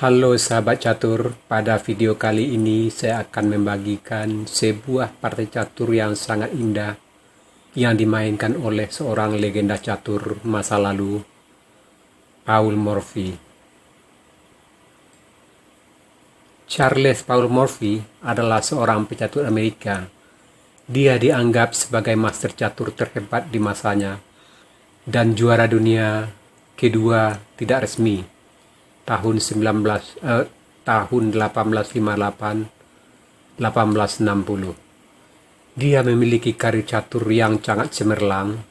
Halo sahabat catur, pada video kali ini saya akan membagikan sebuah partai catur yang sangat indah yang dimainkan oleh seorang legenda catur masa lalu, Paul Morphy. Charles Paul Morphy adalah seorang pecatur Amerika. Dia dianggap sebagai master catur terhebat di masanya dan juara dunia kedua tidak resmi tahun 1858-1860. Dia memiliki karir catur yang sangat cemerlang,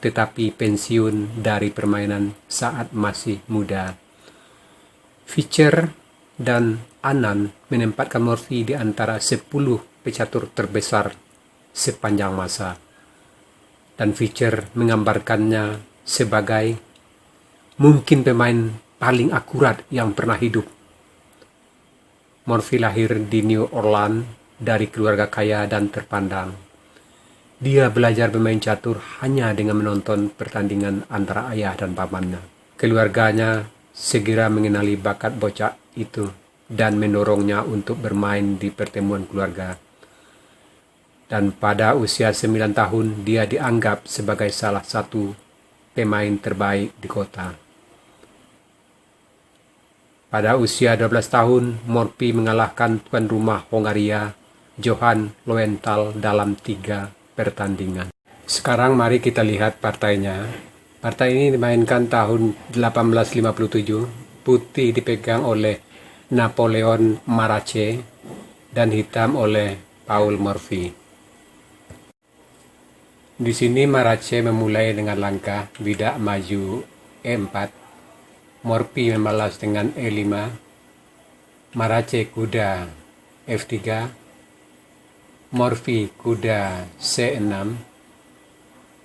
tetapi pensiun dari permainan saat masih muda. Fischer dan Anand menempatkan Morphy di antara 10 pecatur terbesar sepanjang masa, dan Fischer menggambarkannya sebagai mungkin pemain paling akurat yang pernah hidup. Morphy lahir di New Orleans dari keluarga kaya dan terpandang. Dia belajar bermain catur hanya dengan menonton pertandingan antara ayah dan pamannya. Keluarganya segera mengenali bakat bocah itu dan mendorongnya untuk bermain di pertemuan keluarga. Dan pada usia 9 tahun dia dianggap sebagai salah satu pemain terbaik di kota. Pada usia 12 tahun, Morphy mengalahkan tuan rumah Hongaria, Johann Lowenthal dalam 3 pertandingan. Sekarang mari kita lihat partainya. Partai ini dimainkan tahun 1857, putih dipegang oleh Napoleon Marache dan hitam oleh Paul Morphy. Di sini Marache memulai dengan langkah bidak maju E4. Morphy membalas dengan E5, Marache kuda F3, Morphy kuda C6,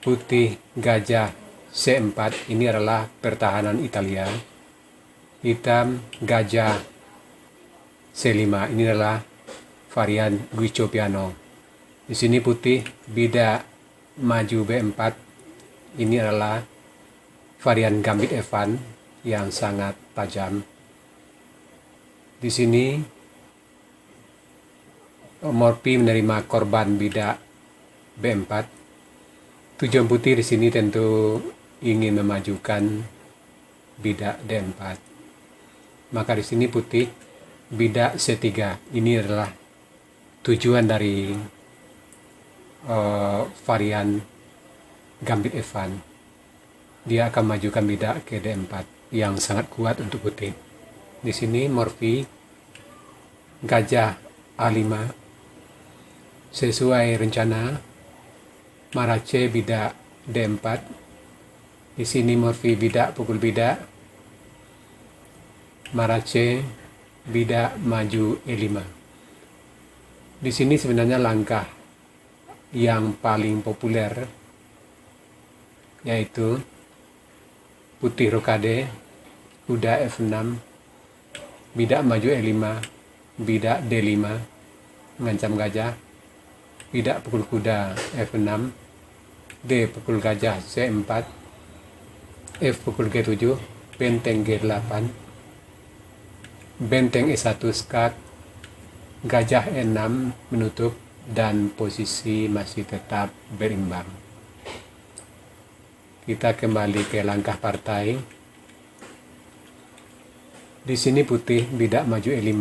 putih gajah C4. Ini adalah pertahanan Italia. Hitam gajah C5. Ini adalah varian Guicho Piano. Di sini putih bidak maju B4. Ini adalah varian Gambit Evan yang sangat tajam. Di sini Morphy menerima korban bidak B4. Tujuan putih di sini tentu ingin memajukan bidak D4. Maka di sini putih bidak C3. Ini adalah tujuan dari varian Gambit Evan. Dia akan majukan bidak ke D4 yang sangat kuat untuk putih. Di sini Morphy gajah A5 sesuai rencana. Marache bidak D4. Di sini Morphy bidak pukul bidak. Marache bidak maju E5. Di sini sebenarnya langkah yang paling populer yaitu putih rokade, kuda F6, bidak maju E5, bidak D5, mengancam gajah, bidak pukul kuda F6, D pukul gajah C4, F pukul G7, benteng G8, benteng E1 skak, gajah E6 menutup, dan posisi masih tetap berimbang. Kita kembali ke langkah partai. Di sini putih bidak maju E5,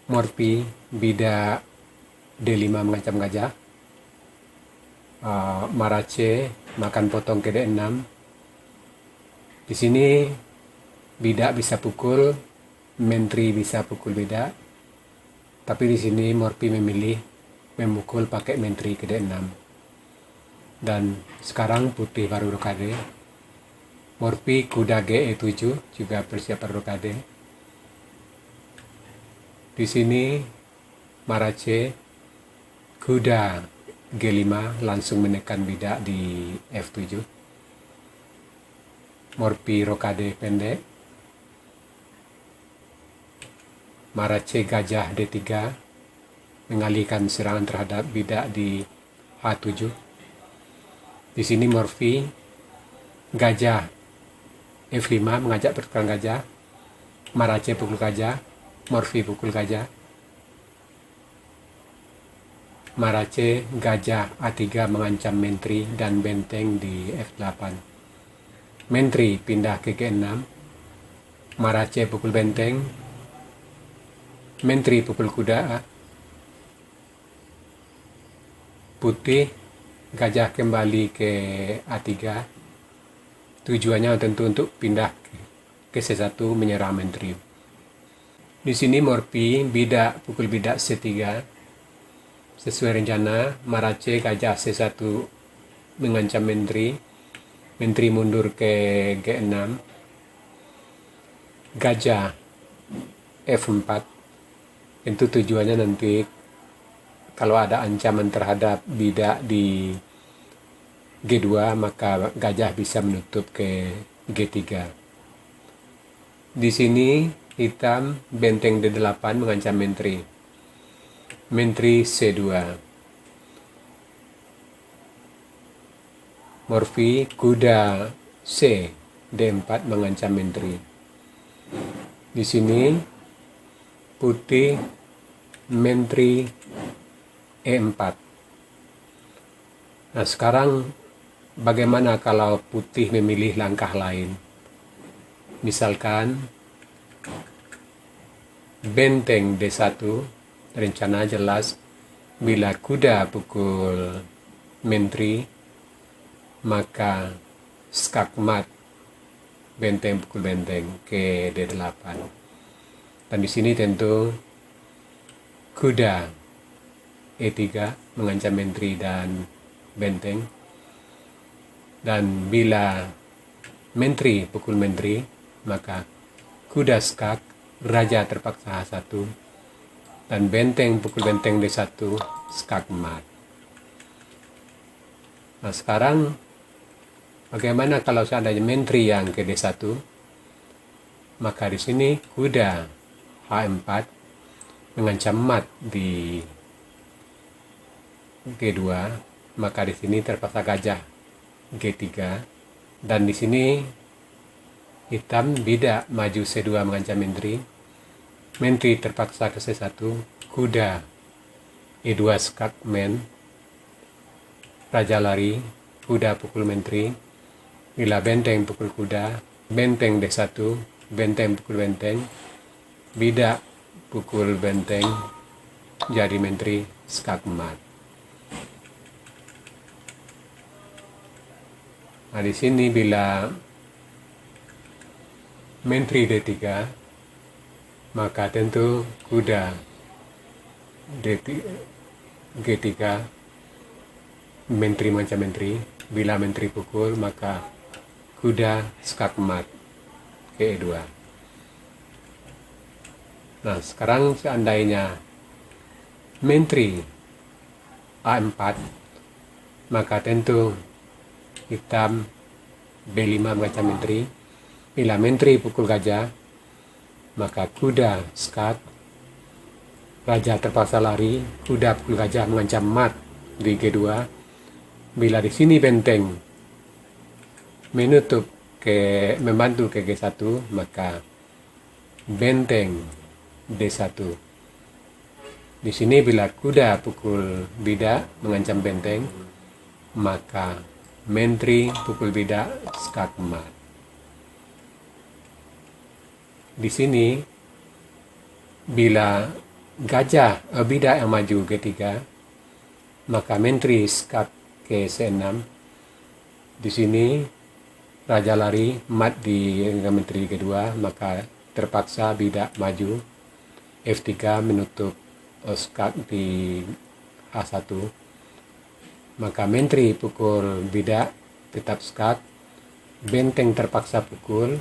Morphy bidak D5 mengancam gajah, Marache makan potong ke D6. Di sini bidak bisa pukul, menteri bisa pukul bidak, tapi di sini Morphy memilih memukul pakai menteri ke D6. Dan sekarang putih baru rokade. Morphy kuda GE7 juga persiapan rokade. Di sini Marache kuda G5 langsung menekan bidak di F7. Morphy rokade pendek. Marache gajah D3 mengalihkan serangan terhadap bidak di H7. Di sini Morphy gajah F5 mengajak pertukaran gajah. Marace pukul gajah, Morphy pukul gajah. Marace gajah A3 mengancam Menteri dan benteng di F8. Menteri pindah ke G6. Marace pukul benteng. Menteri pukul kuda. Putih gajah kembali ke A3. Tujuannya tentu untuk pindah ke C1 menyerang Menteri. Di sini Morphy bidak pukul bidak C3. Sesuai rencana, Marace gajah C1 mengancam Menteri. Menteri mundur ke G6. Gajah F4. Tentu tujuannya nanti kalau ada ancaman terhadap bidak di G2, maka gajah bisa menutup ke G3. Di sini hitam benteng D8 mengancam Menteri. Menteri C2. Morphy kuda C D4 mengancam Menteri. Di sini putih Menteri E4. Nah, sekarang bagaimana kalau putih memilih langkah lain? Misalkan benteng D1, rencana jelas bila kuda pukul Menteri, maka skakmat benteng pukul benteng ke D8. Dan di sini tentu kuda E3 mengancam Menteri dan benteng. Dan bila Menteri pukul Menteri, maka kuda skak, raja terpaksa H1, dan benteng pukul benteng D1, skak mat. Nah, sekarang bagaimana kalau seandainya Menteri yang ke D1? Maka di sini kuda H4 mengancam mat di G2, maka di sini terpaksa gajah G3, dan di sini hitam bidak maju C2 mengancam Menteri. Menteri terpaksa ke C1, kuda E2 skak men, raja lari, kuda pukul Menteri. Bila benteng pukul kuda, benteng D1, benteng pukul benteng, bidak pukul benteng, jadi Menteri skak mat. Nah, di sini bila Menteri D3, maka tentu kuda G3, Menteri mengancam Menteri. Bila Menteri pukul, maka kuda skak mat ke E2. Nah, sekarang seandainya Menteri A4, maka tentu hitam B5 mengancam Menteri. Bila Menteri pukul gajah, maka kuda skak, raja terpaksa lari, kuda pukul gajah mengancam mat di G2. Bila di sini benteng membantu ke G1, maka benteng D1. Di sini bila kuda pukul bidak mengancam benteng, maka Menteri pukul bidak skak mat. Di sini bila bidak yang maju G3, maka Menteri skak ke C6. Di sini raja lari mat di Menteri G2, maka terpaksa bidak maju F3 menutup skak di H1. Maka Menteri pukul bidak tetap skak, benteng terpaksa pukul,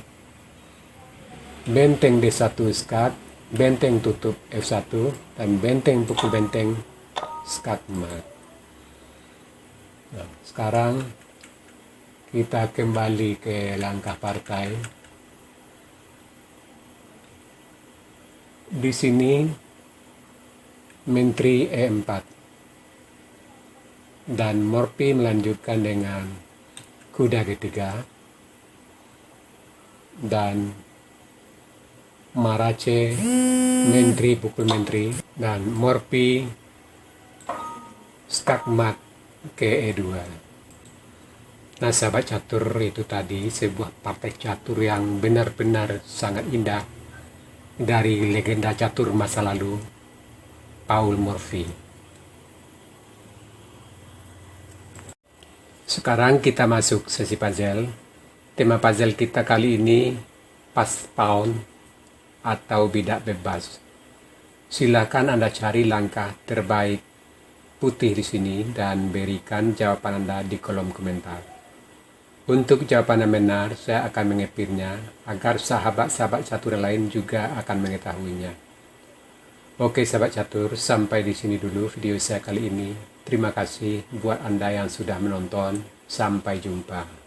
benteng D1 skak, benteng tutup F1, dan benteng pukul benteng skak mat. Nah, sekarang kita kembali ke langkah partai. Di sini Menteri E4 dan Morphy melanjutkan dengan kuda G3 dan Marace, Mentri, pukul Mentri, dan Morphy, Skakmat ke E2. Nah, sahabat catur, itu tadi sebuah partai catur yang benar-benar sangat indah dari legenda catur masa lalu, Paul Morphy. Sekarang kita masuk sesi puzzle. Tema puzzle kita kali ini pas pawn atau bidak bebas. Silakan Anda cari langkah terbaik putih di sini dan berikan jawaban Anda di kolom komentar. Untuk jawaban yang benar, saya akan mengepirnya agar sahabat-sahabat catur lain juga akan mengetahuinya. Oke sahabat catur, sampai di sini dulu video saya kali ini. Terima kasih buat Anda yang sudah menonton. Sampai jumpa.